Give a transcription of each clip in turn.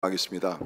하겠습니다.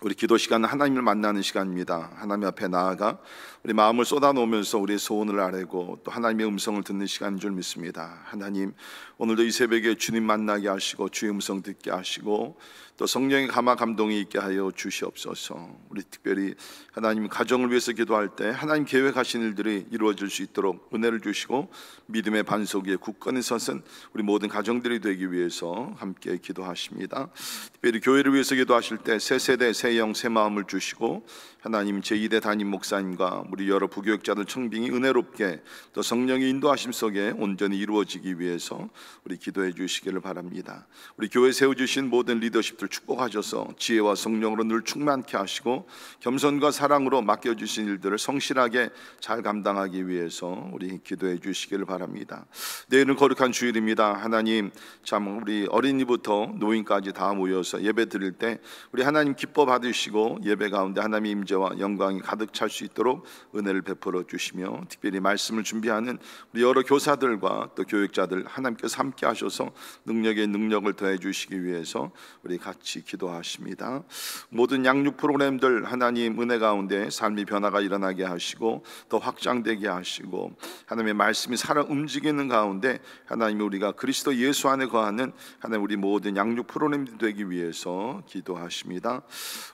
우리 기도 시간은 하나님을 만나는 시간입니다. 하나님 앞에 나아가 우리 마음을 쏟아놓으면서 우리의 소원을 아뢰고 또 하나님의 음성을 듣는 시간인 줄 믿습니다. 하나님, 오늘도 이 새벽에 주님 만나게 하시고 주의 음성 듣게 하시고 또 성령의 감화 감동이 있게 하여 주시옵소서. 우리 특별히 하나님 가정을 위해서 기도할 때 하나님 계획하신 일들이 이루어질 수 있도록 은혜를 주시고 믿음의 반석 위에 굳건히 서선 우리 모든 가정들이 되기 위해서 함께 기도하십니다. 특별히 교회를 위해서 기도하실 때 새 세대 새 영 새 마음을 주시고 하나님 제2대 담임 목사님과 우리 여러 부교육자들 청빙이 은혜롭게 또 성령의 인도하심 속에 온전히 이루어지기 위해서 우리 기도해 주시기를 바랍니다. 우리 교회 세워주신 모든 리더십들 축복하셔서 지혜와 성령으로 늘 충만케 하시고 겸손과 사랑으로 맡겨주신 일들을 성실하게 잘 감당하기 위해서 우리 기도해 주시기를 바랍니다. 내일은 거룩한 주일입니다. 하나님, 참 우리 어린이부터 노인까지 다 모여서 예배 드릴 때 우리 하나님 기뻐 받으시고 예배 가운데 하나님의 임재와 영광이 가득 찰 수 있도록 은혜를 베풀어 주시며 특별히 말씀을 준비하는 우리 여러 교사들과 또 교육자들 하나님께서 함께 하셔서 능력에 능력을 더해 주시기 위해서 우리 같이 기도하십니다. 모든 양육 프로그램들 하나님 은혜 가운데 삶의 변화가 일어나게 하시고 더 확장되게 하시고 하나님의 말씀이 살아 움직이는 가운데 하나님이 우리가 그리스도 예수 안에 거하는 하나님 우리 모든 양육 프로그램이 되기 위해서 기도하십니다.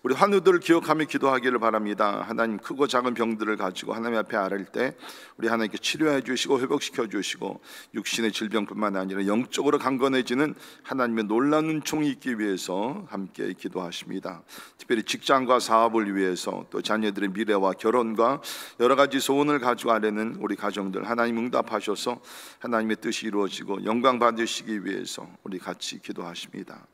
우리 환우들을 기억하며 기도하기를 바랍니다. 하나님 크고 작은 병들을 가지고 하나님 앞에 아뢰일 때 우리 하나님께 치료해 주시고 회복시켜 주시고 육신의 질병뿐만 아니라 영적으로 강건해지는 하나님의 놀라운 은총이 있기 위해서 함께 기도하십니다. 특별히 직장과 사업을 위해서 또 자녀들의 미래와 결혼과 여러 가지 소원을 가지고 아뢰는 우리 가정들 하나님 응답하셔서 하나님의 뜻이 이루어지고 영광 받으시기 위해서 우리 같이 기도하십니다.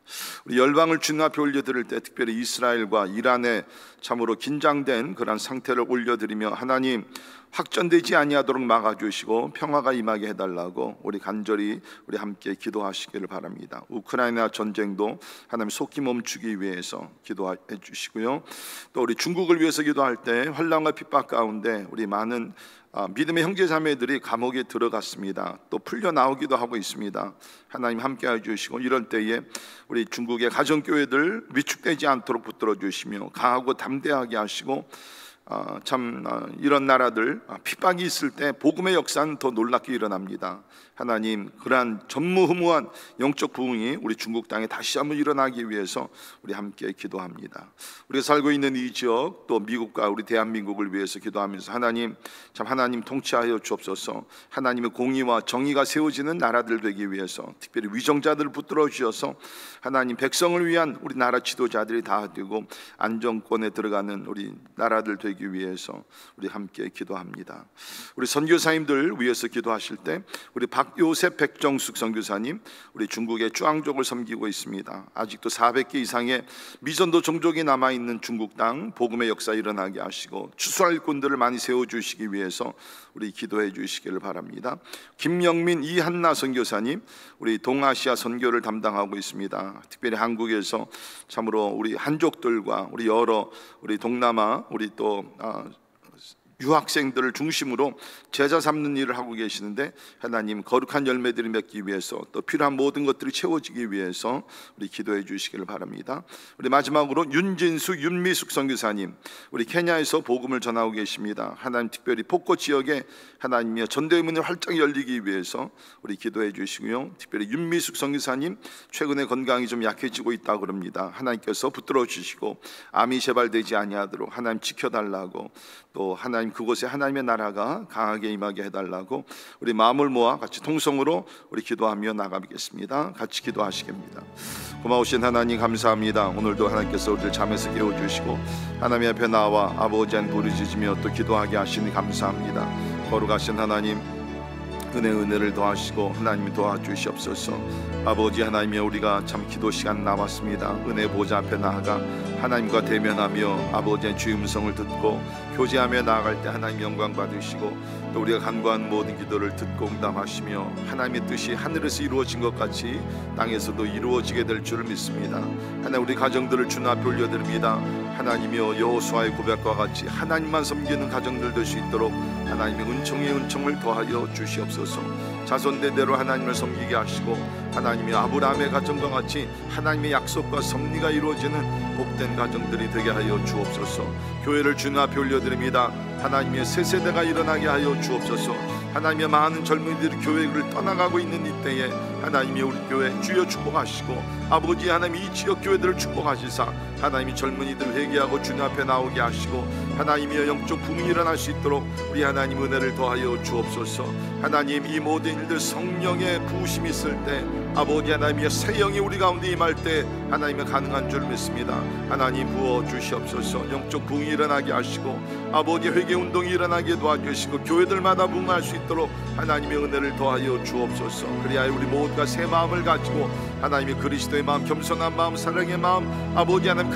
우리 열방을 주님 앞에 올려드릴 때 특별히 이스라엘과 이란에 참으로 긴장된 그런 상태를 올려드리며 하나님 확전되지 아니하도록 막아주시고 평화가 임하게 해달라고 우리 간절히 우리 함께 기도하시기를 바랍니다. 우크라이나 전쟁도 하나님 속히 멈추기 위해서 기도해 주시고요. 또 우리 중국을 위해서 기도할 때 환난과 핍박 가운데 우리 많은 믿음의 형제자매들이 감옥에 들어갔습니다. 또 풀려 나오기도 하고 있습니다. 하나님 함께 해주시고 이럴 때에 우리 중국의 가정교회들 위축되지 않도록 붙들어 주시며 강하고 담대하게 하시고 이런 나라들 핍박이 있을 때 복음의 역사는 더 놀랍게 일어납니다. 하나님 그러한 전무후무한 영적 부흥이 우리 중국 땅에 다시 한번 일어나기 위해서 우리 함께 기도합니다. 우리가 살고 있는 이 지역 또 미국과 우리 대한민국을 위해서 기도하면서 하나님 통치하여 주옵소서. 하나님의 공의와 정의가 세워지는 나라들 되기 위해서 특별히 위정자들을 붙들어 주셔서 하나님 백성을 위한 우리 나라 지도자들이 다 되고 안정권에 들어가는 우리 나라들 되기 위해서 우리 함께 기도합니다. 우리 선교사님들 위해서 기도하실 때 우리 박요셉 백정숙 선교사님 우리 중국의 쭈앙족을 섬기고 있습니다. 아직도 400개 이상의 미전도 종족이 남아있는 중국 땅 복음의 역사 일어나게 하시고 추수할 일꾼들을 많이 세워주시기 위해서 우리 기도해 주시기를 바랍니다. 김영민 이한나 선교사님 우리 동아시아 선교를 담당하고 있습니다. 특별히 한국에서 참으로 우리 한족들과 우리 여러 우리 동남아 우리 또 유학생들을 중심으로 제자 삼는 일을 하고 계시는데 하나님 거룩한 열매들을 맺기 위해서 또 필요한 모든 것들이 채워지기 위해서 우리 기도해 주시기를 바랍니다. 우리 마지막으로 윤진수 윤미숙 선교사님 우리 케냐에서 복음을 전하고 계십니다. 하나님 특별히 폭포 지역에 하나님의 전도의 문이 활짝 열리기 위해서 우리 기도해 주시고요. 특별히 윤미숙 선교사님 최근에 건강이 좀 약해지고 있다고 그럽니다. 하나님께서 붙들어 주시고 암이 재발되지 아니하도록 하나님 지켜달라고 또 하나님 그곳에 하나님의 나라가 강하게 임하게 해달라고 우리 마음을 모아 같이 통성으로 우리 기도하며 나가겠습니다. 같이 기도하시겠습니다. 고마우신 하나님 감사합니다. 오늘도 하나님께서 우리를 잠에서 깨워주시고 하나님 앞에 나와 아버지 안 부르짖으며 또 기도하게 하시니 감사합니다. 거룩하신 하나님 은혜를 더하시고 하나님이 도와주시옵소서. 아버지 하나님이 우리가 참 기도 시간 남았습니다. 은혜 보좌 앞에 나아가 하나님과 대면하며 아버지의 주의 음성을 듣고 교제하며 나아갈 때 하나님 영광 받으시고 또 우리가 간구한 모든 기도를 듣고 응답하시며 하나님의 뜻이 하늘에서 이루어진 것 같이 땅에서도 이루어지게 될 줄을 믿습니다. 하나님 우리 가정들을 주님 앞에 올려드립니다. 하나님이여 여호수아의 고백과 같이 하나님만 섬기는 가정들 될 수 있도록 하나님의 은총의 은총을 더하여 주시옵소서. 자손대대로 하나님을 섬기게 하시고 하나님이 아브라함의 가정과 같이 하나님의 약속과 섭리가 이루어지는 복된 가정들이 되게 하여 주옵소서. 교회를 주님 앞에 올려드립니다. 하나님의 새 세대가 일어나게 하여 주옵소서. 하나님의 많은 젊은이들이 교회를 떠나가고 있는 이때에 하나님이 우리 교회 주여 축복하시고, 아버지 하나님 이 지역 교회들을 축복하시사 하나님이 젊은이들 회개하고 주님 앞에 나오게 하시고, 하나님이여 영적 부흥이 일어날 수 있도록 우리 하나님 은혜를 더하여 주옵소서. 하나님 이 모든 일들 성령의 부으심이 있을 때, 아버지 하나님의 새 영이 우리 가운데 임할 때 하나님의 가능한 줄 믿습니다. 하나님 부어 주시옵소서. 영적 부흥이 일어나게 하시고, 아버지 회개 운동이 일어나게 도와주시고, 교회들마다 부흥할 수 있도록 하나님의 은혜를 더하여 주옵소서. 그리하여 우리 모두가 새 마음을 가지고 하나님의 그리스도의 마음, 겸손한 마음, 사랑의 마음, 아버지 하나님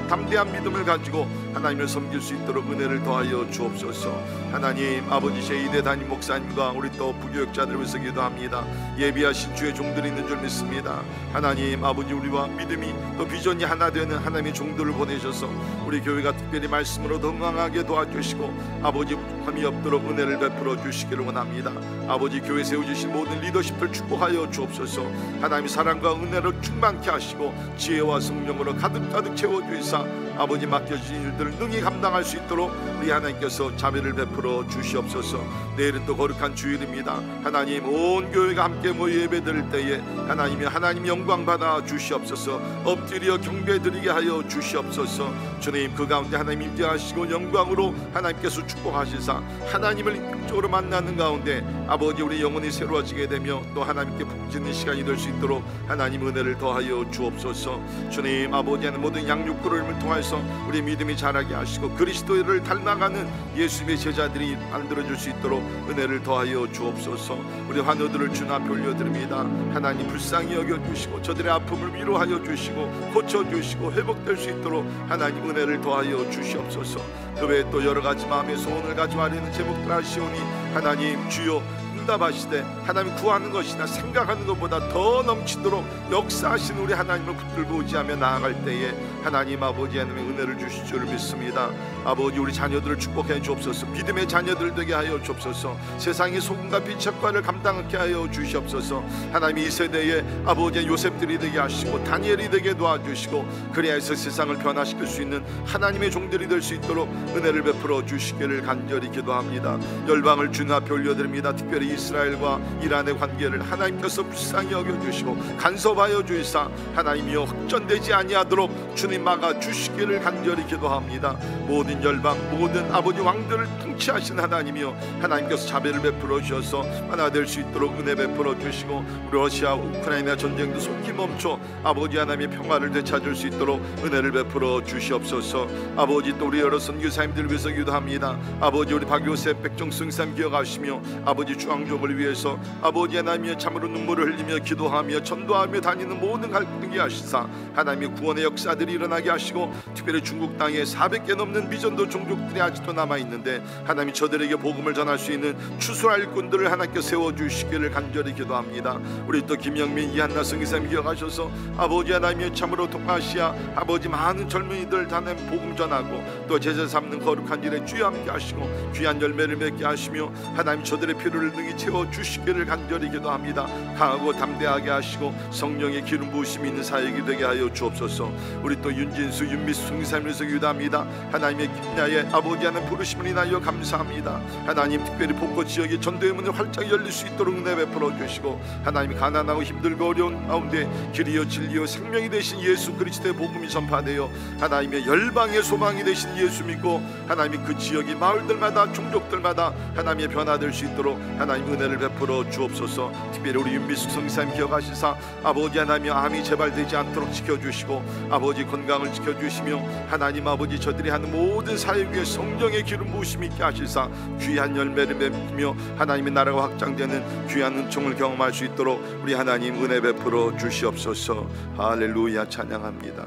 담대한 믿음을 가지고 하나님을 섬길 수 있도록 은혜를 더하여 주옵소서. 하나님 아버지 제2대 담임 목사님과 우리 또 부교역자들을 위해서 기도합니다. 예비하신 주의 종들이 있는 줄 믿습니다. 하나님 아버지 우리와 믿음이 또 비전이 하나 되는 하나님의 종들을 보내셔서 우리 교회가 특별히 말씀으로 건강하게 도와주시고, 아버지 부족함이 없도록 은혜를 베풀어 주시기를 원합니다. 아버지 교회 세워주신 모든 리더십을 축복하여 주옵소서. 하나님의 사랑과 은혜로 충만케 하시고 지혜와 성령으로 가득 채워주시사 아버지 맡겨주신 일들을 능히 감당할 수 있도록 우리 하나님께서 자비를 베풀어 주시옵소서. 내일은 또 거룩한 주일입니다. 하나님 온 교회가 함께 모여 예배드릴 때에 하나님 영광 받아 주시옵소서. 엎드려 경배드리게 하여 주시옵소서. 주님 그 가운데 하나님 임재하시고 영광으로 하나님께서 축복하시사 하나님을 인격적으로 만나는 가운데 아버지 우리 영혼이 새로워지게 되며 또 하나님께 복짓는 시간이 될 수 있도록 하나님 은혜를 더하여 주옵소서. 주님 아버지 하나님 모든 양육그룹을 통해서 우리 믿음이 자라게 하시고 그리스도를 닮아가는 예수님의 제자들이 만들어줄 수 있도록 은혜를 더하여 주옵소서. 우리 환우들을 주님 앞에 올려드립니다. 하나님 불쌍히 여겨주시고 저들의 아픔을 위로하여 주시고 고쳐주시고 회복될 수 있도록 하나님 은혜를 더하여 주시옵소서. 그 외에 또 여러가지 마음의 소원을 가지고 아뢰는 제목들 하시오니 하나님 주여 응답하시되 하나님 구하는 것이나 생각하는 것보다 더 넘치도록 역사하신 우리 하나님을 붙들고 의지하며 나아갈 때에 하나님 아버지 하나님의 은혜를 주실 줄 믿습니다. 아버지 우리 자녀들을 축복해 주옵소서. 믿음의 자녀들 되게 하여 주옵소서. 세상의 소금과 빛 역할을 감당하게 하여 주시옵소서. 하나님 이 세대에 아버지의 요셉들이 되게 하시고 다니엘이 되게 도와주시고 그리하여서 세상을 변화시킬 수 있는 하나님의 종들이 될 수 있도록 은혜를 베풀어 주시기를 간절히 기도합니다. 열방을 주님 앞에 올려드립니다. 특별히 이스라엘과 이란의 관계를 하나님께서 불쌍히 여겨주시고 간섭하여 주시사 하나님이여 확전되지 아니하도록 주님 막아 주시기를 간절히 기도합니다. 모든 열방 모든 아버지 왕들을 통치하신 하나님이여 하나님께서 자비를 베풀어 주셔서 하나 될 수 있도록 은혜 베풀어 주시고 우리 러시아 우크라이나 전쟁도 속히 멈춰 아버지 하나님의 평화를 되찾을 수 있도록 은혜를 베풀어 주시옵소서. 아버지 또 우리 여러 선교사님들 위해서 기도합니다. 아버지 우리 박요셉 백정승삼 기억하시며 아버지 중앙족을 위해서 아버지 하나님의 참으로 눈물을 흘리며 기도하며 전도하며 다니는 모든 갈등이 하시사 하나님의 구원의 역사들이 일어나게 하시고 특별히 중국 땅에 400개 넘는 미전도 종족들이 아직도 남아있는데 하나님이 저들에게 복음을 전할 수 있는 추수할 일꾼들을 하나님께 세워주시기를 간절히 기도합니다. 우리 또 김영민 이한나 성기사님 기억하셔서 아버지 하나님의 참으로 동아시아 아버지 많은 젊은이들 다 복음 전하고 또 제자 삼는 거룩한 일에 주여 함께 하시고 귀한 열매를 맺게 하시며 하나님 저들의 필요를 능히 채워주시기를 간절히 기도합니다. 강하고 담대하게 하시고 성령의 기름 부으심이 있는 사역이 되게 하여 주옵소서. 우리 또 윤진수 윤미수 성기사님에서 기도합니다. 하나님의 기냐의 아버지 하나님 부르심을 인하여 감사합니다. 하나님 특별히 복고 지역의 전도의 문을 활짝 열릴 수 있도록 은혜 베풀어 주시고 하나님이 가난하고 힘들고 어려운 가운데 길이요 진리요 생명이 되신 예수 그리스도의 복음이 전파되어 하나님의 열방의 소망이 되신 예수 믿고 하나님이 그 지역의 마을들마다 종족들마다 하나님의 변화될 수 있도록 하나님 은혜를 베풀어 주옵소서. 특별히 우리 윤미숙 성기사님 기억하시사 아버지 하나님의 암이 재발되지 않도록 지켜주시고 아버지 건강을 지켜주시며 하나님 아버지 저들이 하는 모든 사역 위에 성령의 기름 부으심 있게 하시사 귀한 열매를 맺으며 하나님의 나라가 확장되는 귀한 은총을 경험할 수 있도록 우리 하나님 은혜 베풀어 주시옵소서. 할렐루야 찬양합니다.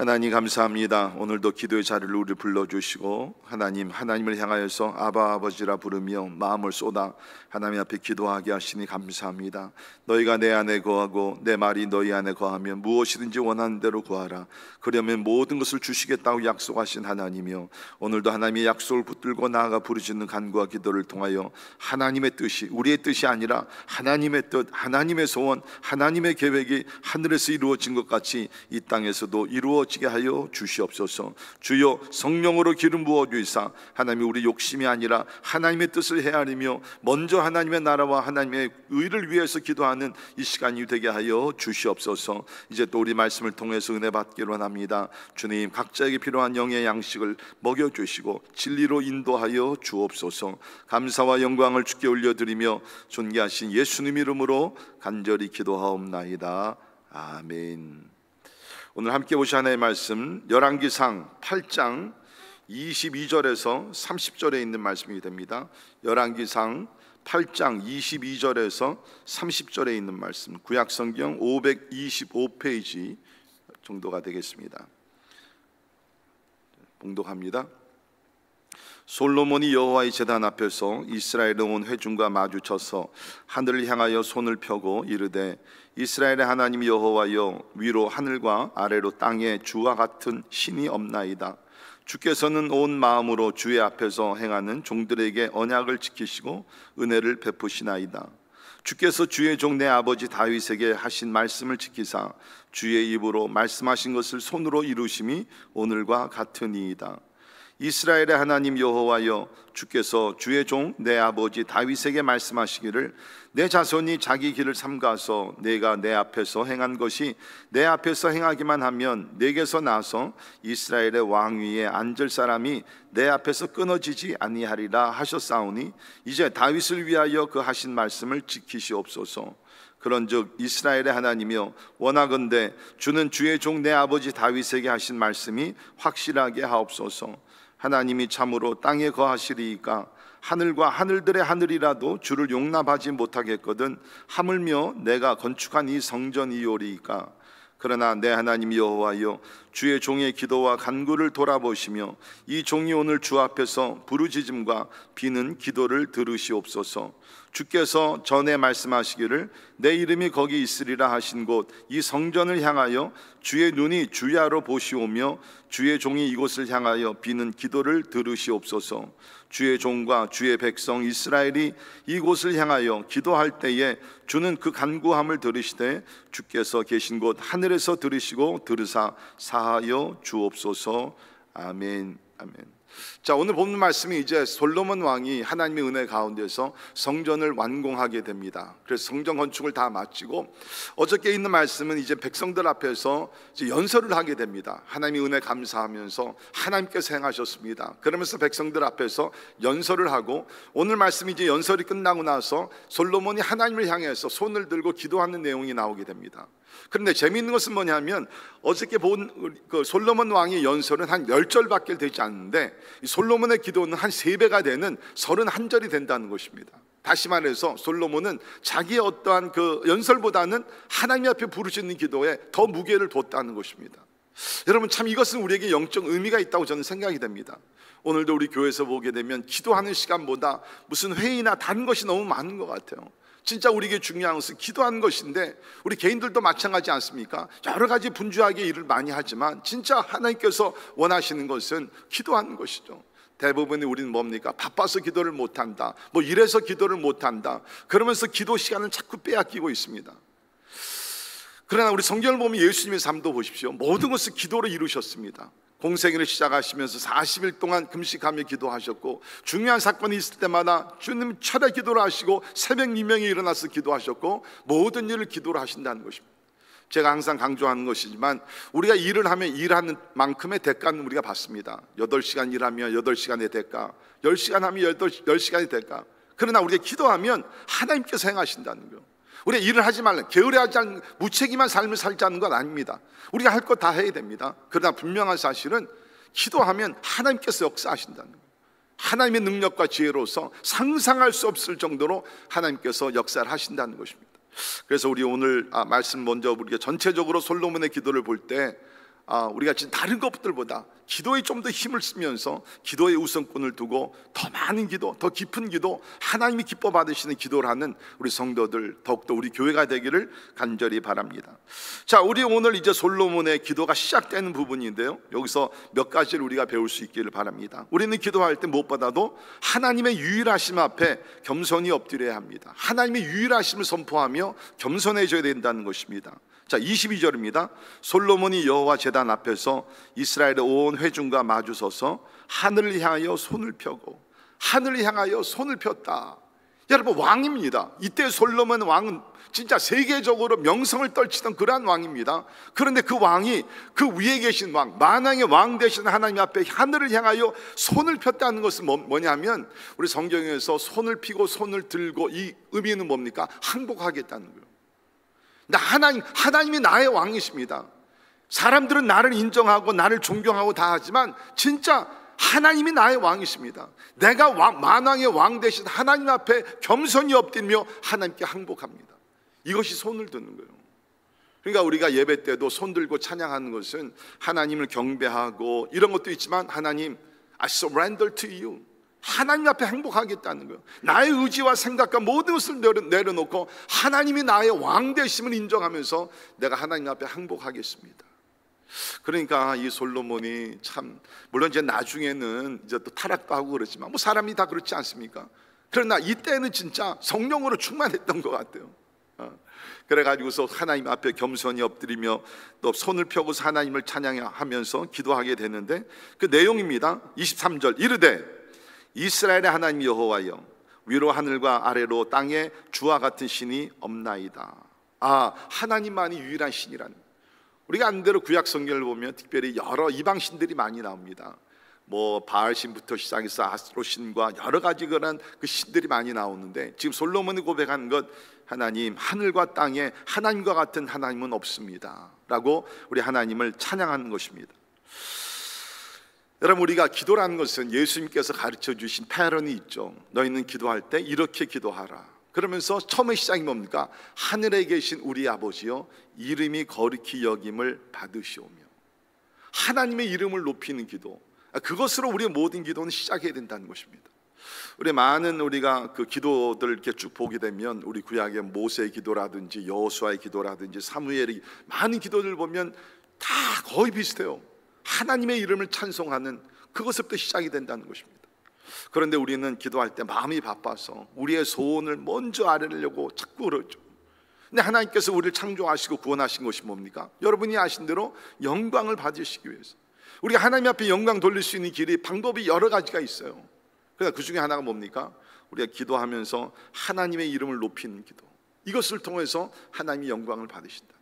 하나님 감사합니다. 오늘도 기도의 자리를 우리 불러주시고 하나님을 향하여서 아바 아버지라 부르며 마음을 쏟아 하나님 앞에 기도하게 하시니 감사합니다. 너희가 내 안에 거하고 내 말이 너희 안에 거하면 무엇이든지 원하는 대로 구하라. 그러면 모든 것을 주시겠다고 약속하신 하나님이여, 오늘도 하나님의 약속을 붙들고 나아가 부르짖는 간구와 기도를 통하여 하나님의 뜻이, 우리의 뜻이 아니라 하나님의 뜻, 하나님의 소원, 하나님의 계획이 하늘에서 이루어진 것 같이 이 땅에서도 이루어지게 하여 주시옵소서. 주여, 성령으로 기름 부어 주이사 하나님이 우리 욕심이 아니라 하나님의 뜻을 헤아리며 먼저 하나님의 나라와 하나님의 의를 위해서 기도하는 이 시간이 되게 하여 주시옵소서. 이제 또 우리 말씀을 통해서 은혜 받기로 합니다. 주님, 각자에게 필요한 영의 양식을 먹여주시고 진리로 인도하여 주옵소서. 감사와 영광을 주께 올려드리며 존귀하신 예수님 이름으로 간절히 기도하옵나이다. 아멘. 오늘 함께 보실 하나님의 말씀, 열왕기상 8장 22절에서 30절에 있는 말씀이 됩니다. 열왕기상 8장 22절에서 30절에 있는 말씀, 구약성경 525페이지 정도가 되겠습니다. 봉독합니다. 솔로몬이 여호와의 제단 앞에서 이스라엘의 온 회중과 마주쳐서 하늘을 향하여 손을 펴고 이르되, 이스라엘의 하나님 여호와여, 위로 하늘과 아래로 땅에 주와 같은 신이 없나이다. 주께서는 온 마음으로 주의 앞에서 행하는 종들에게 언약을 지키시고 은혜를 베푸시나이다. 주께서 주의 종 내 아버지 다윗에게 하신 말씀을 지키사 주의 입으로 말씀하신 것을 손으로 이루심이 오늘과 같으니이다. 이스라엘의 하나님 여호와여, 주께서 주의 종 내 아버지 다윗에게 말씀하시기를, 내 자손이 자기 길을 삼가서 내가 내 앞에서 행한 것이 내 앞에서 행하기만 하면 내게서 나서 이스라엘의 왕위에 앉을 사람이 내 앞에서 끊어지지 아니하리라 하셨사오니, 이제 다윗을 위하여 그 하신 말씀을 지키시옵소서. 그런즉 이스라엘의 하나님이여, 원하건대 주는 주의 종 내 아버지 다윗에게 하신 말씀이 확실하게 하옵소서. 하나님이 참으로 땅에 거하시리이까 하늘과 하늘들의 하늘이라도 주를 용납하지 못하겠거든 하물며 내가 건축한 이 성전이오리이까. 그러나 내 하나님 여호와여, 주의 종의 기도와 간구를 돌아보시며 이 종이 오늘 주 앞에서 부르짖음과 비는 기도를 들으시옵소서. 주께서 전에 말씀하시기를 내 이름이 거기 있으리라 하신 곳 이 성전을 향하여 주의 눈이 주야로 보시오며 주의 종이 이곳을 향하여 비는 기도를 들으시옵소서. 주의 종과 주의 백성 이스라엘이 이곳을 향하여 기도할 때에 주는 그 간구함을 들으시되 주께서 계신 곳 하늘에서 들으시고 들으사 사하여 주옵소서. 아멘. 아멘. 자, 오늘 본문 말씀이 이제 솔로몬 왕이 하나님의 은혜 가운데서 성전을 완공하게 됩니다. 그래서 성전 건축을 다 마치고 어저께 있는 말씀은 이제 백성들 앞에서 이제 연설을 하게 됩니다. 하나님의 은혜 감사하면서 하나님께서 행하셨습니다. 그러면서 백성들 앞에서 연설을 하고, 오늘 말씀이 이제 연설이 끝나고 나서 솔로몬이 하나님을 향해서 손을 들고 기도하는 내용이 나오게 됩니다. 그런데 재미있는 것은 뭐냐면 어저께 본 그 솔로몬 왕의 연설은 한 10절밖에 되지 않는데 이 솔로몬의 기도는 한 3배가 되는 31절이 된다는 것입니다. 다시 말해서 솔로몬은 자기의 어떠한 그 연설보다는 하나님 앞에 부르짖는 기도에 더 무게를 뒀다는 것입니다. 여러분, 참 이것은 우리에게 영적 의미가 있다고 저는 생각이 됩니다. 오늘도 우리 교회에서 보게 되면 기도하는 시간보다 무슨 회의나 다른 것이 너무 많은 것 같아요. 진짜 우리에게 중요한 것은 기도하는 것인데, 우리 개인들도 마찬가지 않습니까? 여러 가지 분주하게 일을 많이 하지만 진짜 하나님께서 원하시는 것은 기도하는 것이죠. 대부분의 우리는 뭡니까? 바빠서 기도를 못한다, 뭐 이래서 기도를 못한다, 그러면서 기도 시간을 자꾸 빼앗기고 있습니다. 그러나 우리 성경을 보면 예수님의 삶도 보십시오. 모든 것을 기도로 이루셨습니다. 공생애를 시작하시면서 40일 동안 금식하며 기도하셨고, 중요한 사건이 있을 때마다 주님 철야 기도를 하시고 새벽 2명이 일어나서 기도하셨고, 모든 일을 기도로 하신다는 것입니다. 제가 항상 강조하는 것이지만 우리가 일을 하면 일하는 만큼의 대가는 우리가 받습니다. 8시간 일하면 8시간의 대가, 10시간 하면 10시간의 대가. 그러나 우리가 기도하면 하나님께서 행하신다는 거예요. 우리가 일을 하지 말라, 게으르하지 않은 무책임한 삶을 살자는 건 아닙니다. 우리가 할 것 다 해야 됩니다. 그러나 분명한 사실은 기도하면 하나님께서 역사하신다는 거예요. 하나님의 능력과 지혜로서 상상할 수 없을 정도로 하나님께서 역사를 하신다는 것입니다. 그래서 우리 오늘 말씀 먼저 우리가 전체적으로 솔로몬의 기도를 볼 때 우리가 지금 다른 것들보다 기도에 좀 더 힘을 쓰면서 기도의 우선권을 두고 더 많은 기도, 더 깊은 기도, 하나님이 기뻐 받으시는 기도를 하는 우리 성도들, 더욱더 우리 교회가 되기를 간절히 바랍니다. 자, 우리 오늘 이제 솔로몬의 기도가 시작되는 부분인데요, 여기서 몇 가지를 우리가 배울 수 있기를 바랍니다. 우리는 기도할 때 무엇보다도 하나님의 유일하심 앞에 겸손히 엎드려야 합니다. 하나님의 유일하심을 선포하며 겸손해져야 된다는 것입니다. 자, 22절입니다. 솔로몬이 여호와 제단 앞에서 이스라엘의 온 회중과 마주서서 하늘을 향하여 손을 펴고, 하늘을 향하여 손을 폈다. 여러분, 왕입니다. 이때 솔로몬 왕은 진짜 세계적으로 명성을 떨치던 그러한 왕입니다. 그런데 그 왕이 그 위에 계신 왕, 만왕의 왕 되신 하나님 앞에 하늘을 향하여 손을 폈다는 것은 뭐냐면, 우리 성경에서 손을 펴고 손을 들고, 이 의미는 뭡니까? 항복하겠다는 거예요. 하나님이 나의 왕이십니다. 사람들은 나를 인정하고 나를 존경하고 다 하지만 진짜 하나님이 나의 왕이십니다. 내가 만왕의 왕 되신 하나님 앞에 겸손히 엎드리며 하나님께 항복합니다. 이것이 손을 드는 거예요. 그러니까 우리가 예배 때도 손 들고 찬양하는 것은 하나님을 경배하고 이런 것도 있지만, 하나님, I surrender to you, 하나님 앞에 행복하겠다는 거예요. 나의 의지와 생각과 모든 것을 내려놓고 하나님이 나의 왕 되심을 인정하면서 내가 하나님 앞에 행복하겠습니다. 그러니까 이 솔로몬이 참, 물론 이제 나중에는 이제 또 타락도 하고 그렇지만 뭐 사람이 다 그렇지 않습니까? 그러나 이때는 진짜 성령으로 충만했던 것 같아요. 그래가지고서 하나님 앞에 겸손히 엎드리며 또 손을 펴고서 하나님을 찬양하면서 기도하게 되는데, 그 내용입니다. 23절, 이르되 이스라엘의 하나님 여호와여, 위로 하늘과 아래로 땅에 주와 같은 신이 없나이다. 하나님만이 유일한 신이라는, 우리가 안대로 구약 성경을 보면 특별히 여러 이방 신들이 많이 나옵니다. 뭐 바알 신부터 시작해서 아스트로 신과 여러 가지 그런 그 신들이 많이 나오는데, 지금 솔로몬이 고백한 것, 하나님, 하늘과 땅에 하나님과 같은 하나님은 없습니다 라고 우리 하나님을 찬양하는 것입니다. 여러분, 우리가 기도라는 것은 예수님께서 가르쳐 주신 패턴이 있죠. 너희는 기도할 때 이렇게 기도하라. 그러면서 처음에 시작이 뭡니까? 하늘에 계신 우리 아버지여, 이름이 거룩히 여김을 받으시오며. 하나님의 이름을 높이는 기도, 그것으로 우리의 모든 기도는 시작해야 된다는 것입니다. 우리가 그 기도들 이렇게 쭉 보게 되면, 우리 구약의 모세의 기도라든지 여호수아의 기도라든지 사무엘의 많은 기도들 보면 다 거의 비슷해요. 하나님의 이름을 찬송하는 그것부터 시작이 된다는 것입니다. 그런데 우리는 기도할 때 마음이 바빠서 우리의 소원을 먼저 아뢰려고 자꾸 그러죠. 근데 하나님께서 우리를 창조하시고 구원하신 것이 뭡니까? 여러분이 아신 대로 영광을 받으시기 위해서. 우리가 하나님 앞에 영광 돌릴 수 있는 길이, 방법이 여러 가지가 있어요. 그러나 그 중에 하나가 뭡니까? 우리가 기도하면서 하나님의 이름을 높이는 기도, 이것을 통해서 하나님이 영광을 받으신다.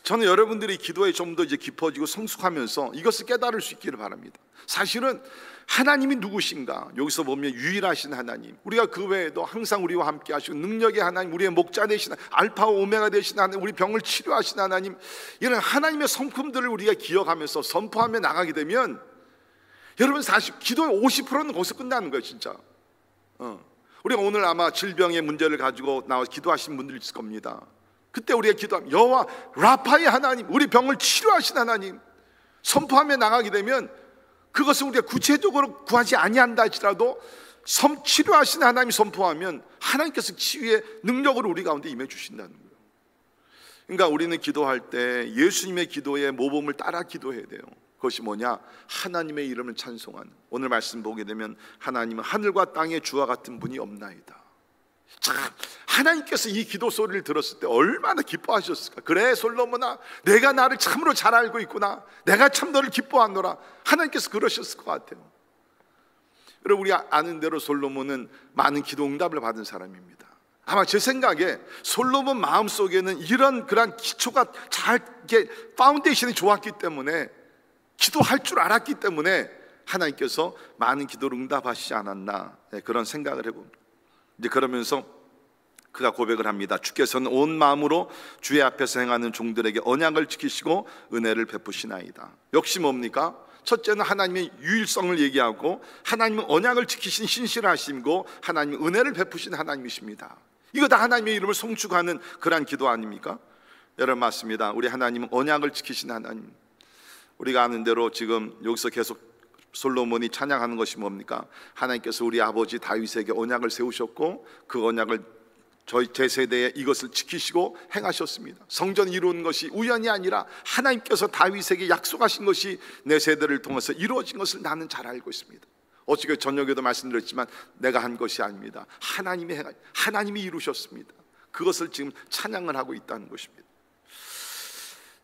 저는 여러분들이 기도에 좀 더 이제 깊어지고 성숙하면서 이것을 깨달을 수 있기를 바랍니다. 사실은 하나님이 누구신가, 여기서 보면 유일하신 하나님, 우리가 그 외에도 항상 우리와 함께 하시고 능력의 하나님, 우리의 목자 되신 알파와 오메가 되신 하나님, 우리 병을 치료하신 하나님, 이런 하나님의 성품들을 우리가 기억하면서 선포하며 나가게 되면, 여러분, 사실 기도의 50%는 거기서 끝나는 거예요, 진짜. 우리가 오늘 아마 질병의 문제를 가지고 나와서 기도하신 분들이 있을 겁니다. 그때 우리가 기도하면 여호와 라파의 하나님, 우리 병을 치료하신 하나님 선포하며 나가게 되면, 그것은 우리가 구체적으로 구하지 아니한다 할지라도 치료하신 하나님이 선포하면 하나님께서 치유의 능력으로 우리 가운데 임해 주신다는 거예요. 그러니까 우리는 기도할 때 예수님의 기도의 모범을 따라 기도해야 돼요. 그것이 뭐냐? 하나님의 이름을 찬송하는. 오늘 말씀 보게 되면 하나님은 하늘과 땅의 주와 같은 분이 없나이다. 참, 하나님께서 이 기도 소리를 들었을 때 얼마나 기뻐하셨을까. 그래 솔로몬아, 내가 나를 참으로 잘 알고 있구나, 내가 참 너를 기뻐하노라. 하나님께서 그러셨을 것 같아요. 여러분, 우리 아는 대로 솔로몬은 많은 기도 응답을 받은 사람입니다. 아마 제 생각에 솔로몬 마음속에는 이런 그런 기초가 잘 이렇게 파운데이션이 좋았기 때문에, 기도할 줄 알았기 때문에 하나님께서 많은 기도를 응답하시지 않았나, 그런 생각을 해봅니다. 이제 그러면서 그가 고백을 합니다. 주께서는 온 마음으로 주의 앞에서 행하는 종들에게 언약을 지키시고 은혜를 베푸시나이다. 역시 뭡니까? 첫째는 하나님의 유일성을 얘기하고, 하나님은 언약을 지키신 신실하심이고 하나님은 은혜를 베푸신 하나님이십니다. 이거 다 하나님의 이름을 송축하는 그러한 기도 아닙니까? 여러분, 맞습니다. 우리 하나님은 언약을 지키신 하나님, 우리가 아는 대로 지금 여기서 계속 솔로몬이 찬양하는 것이 뭡니까? 하나님께서 우리 아버지 다윗에게 언약을 세우셨고 그 언약을 제 세대에 이것을 지키시고 행하셨습니다. 성전을 이루는 것이 우연이 아니라 하나님께서 다윗에게 약속하신 것이 내 세대를 통해서 이루어진 것을 나는 잘 알고 있습니다. 어저께 저녁에도 말씀드렸지만 내가 한 것이 아닙니다. 하나님이 이루셨습니다. 그것을 지금 찬양을 하고 있다는 것입니다.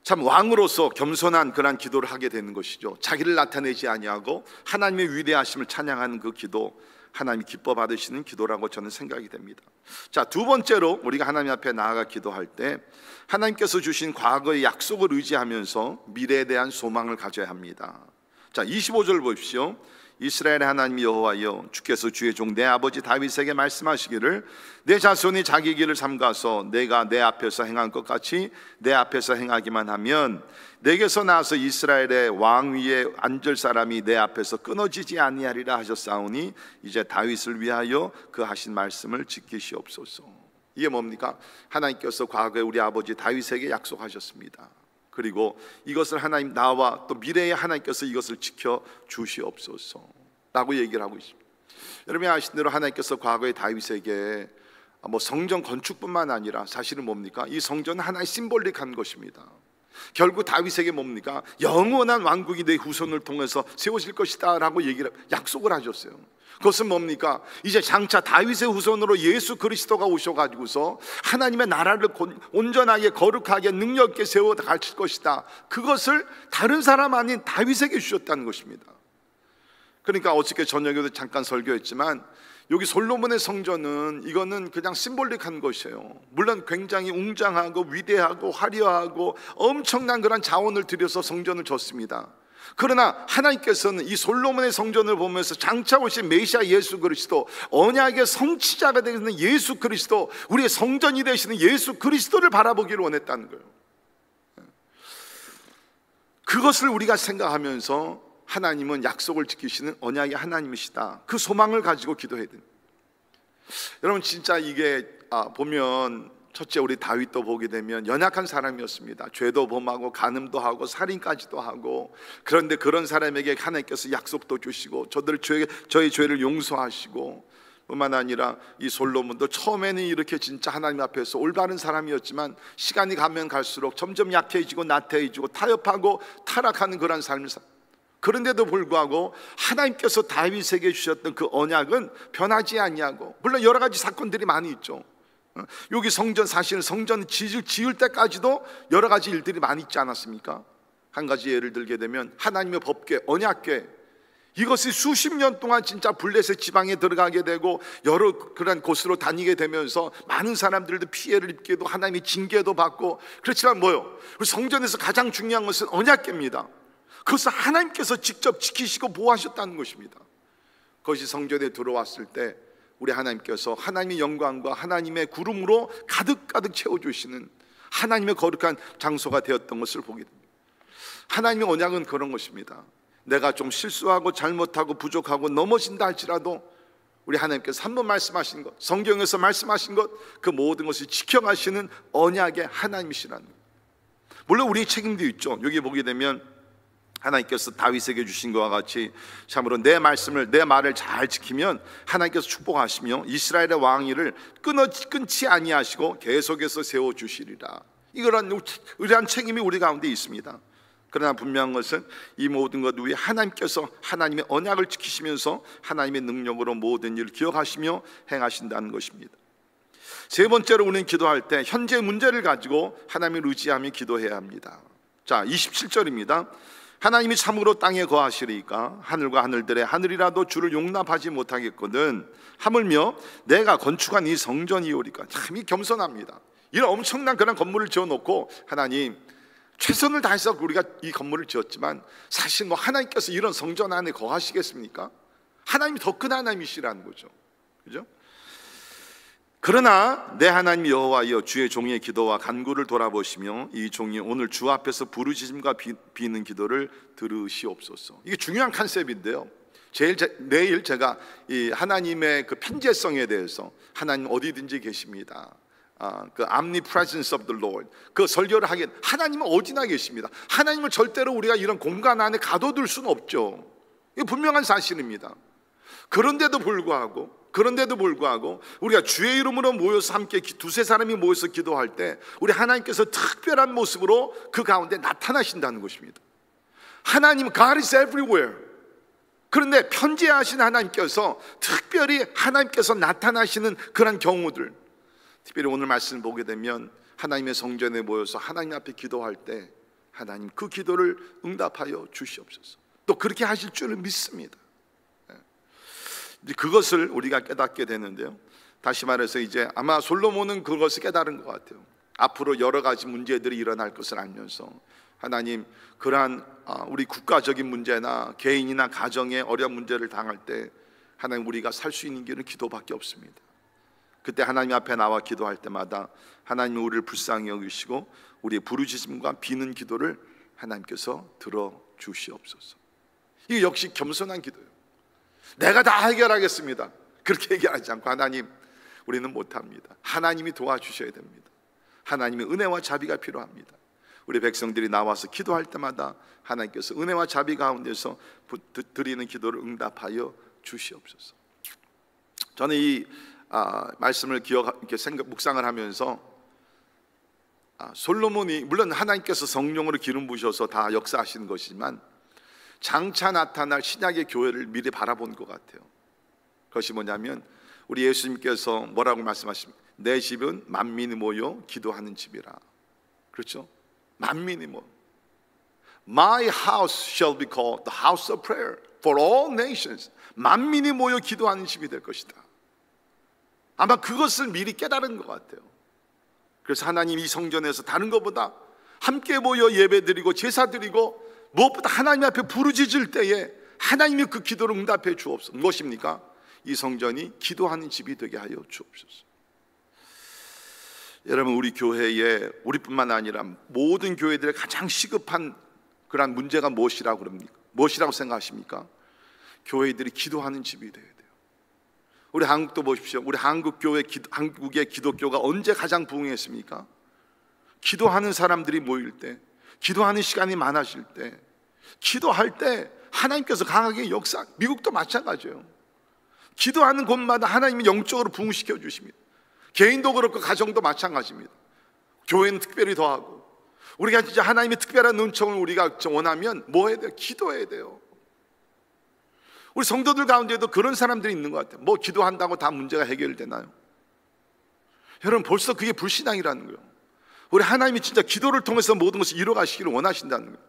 참 왕으로서 겸손한 그런 기도를 하게 되는 것이죠. 자기를 나타내지 아니하고 하나님의 위대하심을 찬양하는 그 기도, 하나님이 기뻐 받으시는 기도라고 저는 생각이 됩니다. 자, 두 번째로 우리가 하나님 앞에 나아가 기도할 때 하나님께서 주신 과거의 약속을 의지하면서 미래에 대한 소망을 가져야 합니다. 자, 25절 보십시오. 이스라엘의 하나님 여호와여, 주께서 주의 종 내 아버지 다윗에게 말씀하시기를 내 자손이 자기 길을 삼가서 내가 내 앞에서 행한 것 같이 내 앞에서 행하기만 하면 내게서 나와서 이스라엘의 왕 위에 앉을 사람이 내 앞에서 끊어지지 아니하리라 하셨사오니 이제 다윗을 위하여 그 하신 말씀을 지키시옵소서. 이게 뭡니까? 하나님께서 과거에 우리 아버지 다윗에게 약속하셨습니다. 그리고 이것을 하나님, 나와 또 미래에 하나님께서 이것을 지켜 주시옵소서 라고 얘기를 하고 있습니다. 여러분이 아시는 대로 하나님께서 과거에 다윗에게 성전 건축뿐만 아니라 사실은 뭡니까? 이 성전은 하나의 심볼릭한 것입니다. 결국 다윗에게 뭡니까? 영원한 왕국이 내 후손을 통해서 세워질 것이다 라고 약속을 하셨어요. 그것은 뭡니까? 이제 장차 다윗의 후손으로 예수 그리스도가 오셔가지고서 하나님의 나라를 온전하게 거룩하게 능력 있게 세워 가실 것이다. 그것을 다른 사람 아닌 다윗에게 주셨다는 것입니다. 그러니까 어저께 저녁에도 잠깐 설교했지만 여기 솔로몬의 성전은 이거는 그냥 심볼릭한 것이에요. 물론 굉장히 웅장하고 위대하고 화려하고 엄청난 그런 자원을 들여서 성전을 졌습니다. 그러나 하나님께서는 이 솔로몬의 성전을 보면서 장차 오신 메시아 예수 그리스도, 언약의 성취자가 되는 예수 그리스도, 우리의 성전이 되시는 예수 그리스도를 바라보기를 원했다는 거예요. 그것을 우리가 생각하면서 하나님은 약속을 지키시는 언약의 하나님이시다, 그 소망을 가지고 기도해야 됩니다. 여러분 진짜 이게 보면 첫째 우리 다윗도 보게 되면 연약한 사람이었습니다. 죄도 범하고 간음도 하고 살인까지도 하고, 그런데 그런 사람에게 하나님께서 약속도 주시고 저의 죄를 용서하시고, 뿐만 아니라 이 솔로몬도 처음에는 이렇게 진짜 하나님 앞에서 올바른 사람이었지만 시간이 가면 갈수록 점점 약해지고 나태해지고 타협하고 타락하는 그런 삶을 그런데도 불구하고 하나님께서 다윗에게 주셨던 그 언약은 변하지 아니하고, 물론 여러 가지 사건들이 많이 있죠. 여기 성전, 사실은 성전 지을 때까지도 여러 가지 일들이 많이 있지 않았습니까? 한 가지 예를 들게 되면 하나님의 법궤, 언약궤, 이것이 수십 년 동안 진짜 블레셋 지방에 들어가게 되고 여러 그런 곳으로 다니게 되면서 많은 사람들도 피해를 입기도, 하나님의 징계도 받고, 그렇지만 성전에서 가장 중요한 것은 언약궤입니다. 그것을 하나님께서 직접 지키시고 보호하셨다는 것입니다. 그것이 성전에 들어왔을 때 우리 하나님께서 하나님의 영광과 하나님의 구름으로 가득가득 채워주시는 하나님의 거룩한 장소가 되었던 것을 보게 됩니다. 하나님의 언약은 그런 것입니다. 내가 좀 실수하고 잘못하고 부족하고 넘어진다 할지라도 우리 하나님께서 한 번 말씀하신 것, 성경에서 말씀하신 것, 그 모든 것을 지켜가시는 언약의 하나님이시라는 것. 물론 우리의 책임도 있죠. 여기 보게 되면 하나님께서 다윗에게 주신 것과 같이 참으로 내 말을 잘 지키면 하나님께서 축복하시며 이스라엘의 왕위를 끊지 아니하시고 계속해서 세워주시리라. 이러한 의뢰한 책임이 우리 가운데 있습니다. 그러나 분명한 것은 이 모든 것 위에 하나님께서 하나님의 언약을 지키시면서 하나님의 능력으로 모든 일을 기억하시며 행하신다는 것입니다. 세 번째로 우리는 기도할 때 현재 문제를 가지고 하나님을 의지하며 기도해야 합니다. 자, 27절입니다. 하나님이 참으로 땅에 거하시리까 하늘과 하늘들의 하늘이라도 주를 용납하지 못하겠거든 하물며 내가 건축한 이 성전이오리까. 참이 겸손합니다. 이런 엄청난 그런 건물을 지어놓고 하나님 최선을 다해서 우리가 이 건물을 지었지만 사실 하나님께서 이런 성전 안에 거하시겠습니까? 하나님이 더 큰 하나님이시라는 거죠. 그죠? 그러나 내 하나님 여호와여, 주의 종의 기도와 간구를 돌아보시며 이 종이 오늘 주 앞에서 부르짖음과 비는 기도를 들으시옵소서. 이게 중요한 컨셉인데요. 내일 제가 이 하나님의 그 편재성에 대해서, 하나님 어디든지 계십니다, 그 omnipresence of the Lord, 그 설교를 하긴 하나님은 어디나 계십니다. 하나님을 절대로 우리가 이런 공간 안에 가둬둘 수는 없죠. 이게 분명한 사실입니다. 그런데도 불구하고 우리가 주의 이름으로 모여서 함께 두세 사람이 모여서 기도할 때 우리 하나님께서 특별한 모습으로 그 가운데 나타나신다는 것입니다. 하나님, God is everywhere. 그런데 편지하신 하나님께서 특별히 하나님께서 나타나시는 그런 경우들, 특별히 오늘 말씀을 보게 되면 하나님의 성전에 모여서 하나님 앞에 기도할 때 하나님 그 기도를 응답하여 주시옵소서. 또 그렇게 하실 줄을 믿습니다. 그것을 우리가 깨닫게 되는데요, 다시 말해서 이제 아마 솔로몬은 그것을 깨달은 것 같아요. 앞으로 여러 가지 문제들이 일어날 것을 알면서 하나님, 그러한 우리 국가적인 문제나 개인이나 가정의 어려운 문제를 당할 때 하나님, 우리가 살 수 있는 길은 기도밖에 없습니다. 그때 하나님 앞에 나와 기도할 때마다 하나님은 우리를 불쌍히 여기시고 우리의 부르짖음과 비는 기도를 하나님께서 들어주시옵소서. 이게 역시 겸손한 기도예요. 내가 다 해결하겠습니다, 그렇게 얘기하지 않고 하나님, 우리는 못합니다. 하나님이 도와주셔야 됩니다. 하나님의 은혜와 자비가 필요합니다. 우리 백성들이 나와서 기도할 때마다 하나님께서 은혜와 자비 가운데서 드리는 기도를 응답하여 주시옵소서. 저는 이 말씀을 묵상을 하면서 솔로몬이, 물론 하나님께서 성령으로 기름 부으셔서 다 역사하시는 것이지만 장차 나타날 신약의 교회를 미리 바라본 것 같아요. 그것이 뭐냐면 우리 예수님께서 뭐라고 말씀하십니까? 내 집은 만민이 모여 기도하는 집이라. 그렇죠? 만민이 모여, My house shall be called the house of prayer for all nations. 만민이 모여 기도하는 집이 될 것이다. 아마 그것을 미리 깨달은 것 같아요. 그래서 하나님 이 성전에서 다른 것보다 함께 모여 예배드리고 제사드리고 무엇보다 하나님 앞에 부르짖을 때에 하나님이 그 기도를 응답해 주옵소서. 무엇입니까? 이 성전이 기도하는 집이 되게 하여 주옵소서. 여러분, 우리 교회에, 우리뿐만 아니라 모든 교회들의 가장 시급한 그런 문제가 무엇이라고 그럽니까? 무엇이라고 생각하십니까? 교회들이 기도하는 집이 되어야 돼요. 우리 한국도 보십시오. 우리 한국의 기독교가 언제 가장 부흥했습니까? 기도하는 사람들이 모일 때, 기도하는 시간이 많아질 때, 기도할 때 하나님께서 강하게 역사. 미국도 마찬가지예요. 기도하는 곳마다 하나님이 영적으로 부흥시켜 주십니다. 개인도 그렇고 가정도 마찬가지입니다. 교회는 특별히 더하고, 우리가 진짜 하나님의 특별한 은총을 우리가 원하면 뭐 해야 돼요? 기도해야 돼요. 우리 성도들 가운데도 그런 사람들이 있는 것 같아요. 뭐 기도한다고 다 문제가 해결되나요? 여러분, 벌써 그게 불신앙이라는 거예요. 우리 하나님이 진짜 기도를 통해서 모든 것을 이루어가시기를 원하신다는 거예요.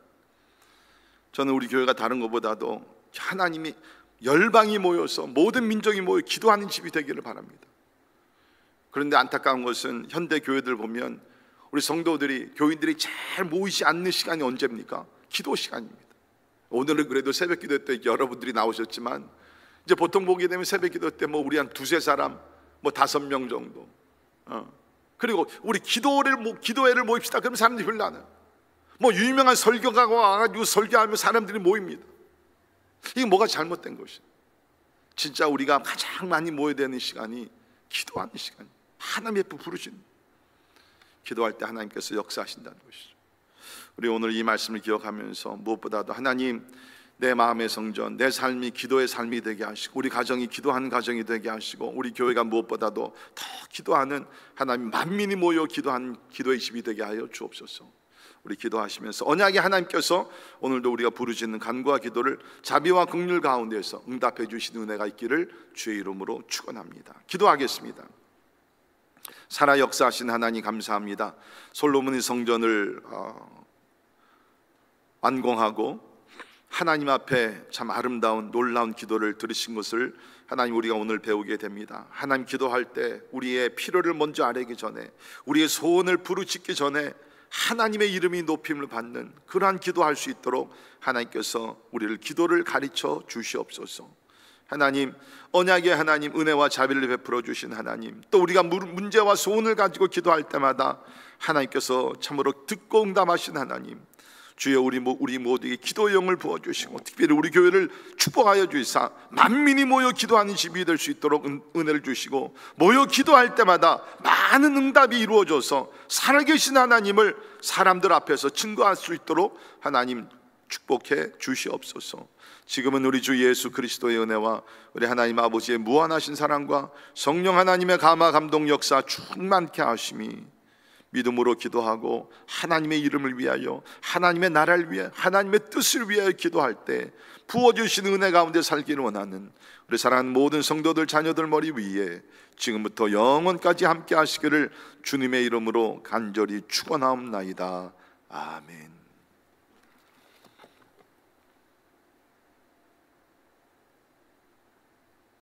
저는 우리 교회가 다른 것보다도 하나님이 열방이 모여서 모든 민족이 모여 기도하는 집이 되기를 바랍니다. 그런데 안타까운 것은 현대 교회들 보면 우리 성도들이, 교인들이 잘 모이지 않는 시간이 언제입니까? 기도 시간입니다. 오늘은 그래도 새벽 기도 때 여러분들이 나오셨지만 이제 보통 보게 되면 새벽 기도 때 뭐 우리 한 두세 사람, 뭐 5명 정도. 그리고 우리 기도회를 모입시다. 그러면 사람들이 별로 안 와요. 뭐 유명한 설교가가 와가지고 설교하면 사람들이 모입니다. 이게 뭐가 잘못된 것이에요? 진짜 우리가 가장 많이 모여야 되는 시간이 기도하는 시간, 하나님의 부르신, 기도할 때 하나님께서 역사하신다는 것이죠. 우리 오늘 이 말씀을 기억하면서 무엇보다도 하나님, 내 마음의 성전, 내 삶이 기도의 삶이 되게 하시고, 우리 가정이 기도하는 가정이 되게 하시고, 우리 교회가 무엇보다도 더 기도하는, 하나님 만민이 모여 기도하는 기도의 집이 되게 하여 주옵소서. 우리 기도하시면서 언약의 하나님께서 오늘도 우리가 부르짖는 간구와 기도를 자비와 긍휼 가운데서 응답해 주시는 은혜가 있기를 주의 이름으로 축원합니다. 기도하겠습니다. 살아 역사하신 하나님 감사합니다. 솔로몬의 성전을 완공하고 하나님 앞에 참 아름다운 놀라운 기도를 들으신 것을 하나님 우리가 오늘 배우게 됩니다. 하나님 기도할 때 우리의 필요를 먼저 아뢰기 전에, 우리의 소원을 부르짖기 전에 하나님의 이름이 높임을 받는 그러한 기도할 수 있도록 하나님께서 우리를 기도를 가르쳐 주시옵소서. 하나님, 언약의 하나님, 은혜와 자비를 베풀어 주신 하나님, 또 우리가 문제와 소원을 가지고 기도할 때마다 하나님께서 참으로 듣고 응답하신 하나님, 주여 우리 모두에게 기도의 영을 부어주시고 특별히 우리 교회를 축복하여 주시사 만민이 모여 기도하는 집이 될 수 있도록 은혜를 주시고 모여 기도할 때마다 많은 응답이 이루어져서 살아계신 하나님을 사람들 앞에서 증거할 수 있도록 하나님 축복해 주시옵소서. 지금은 우리 주 예수 그리스도의 은혜와 우리 하나님 아버지의 무한하신 사랑과 성령 하나님의 감화 감동 역사 충만케 하심이 믿음으로 기도하고 하나님의 이름을 위하여 하나님의 나라를 위해 하나님의 뜻을 위하여 기도할 때 부어주신 은혜 가운데 살기를 원하는 우리 사랑하는 모든 성도들 자녀들 머리 위에 지금부터 영원까지 함께 하시기를 주님의 이름으로 간절히 축원하옵나이다. 아멘.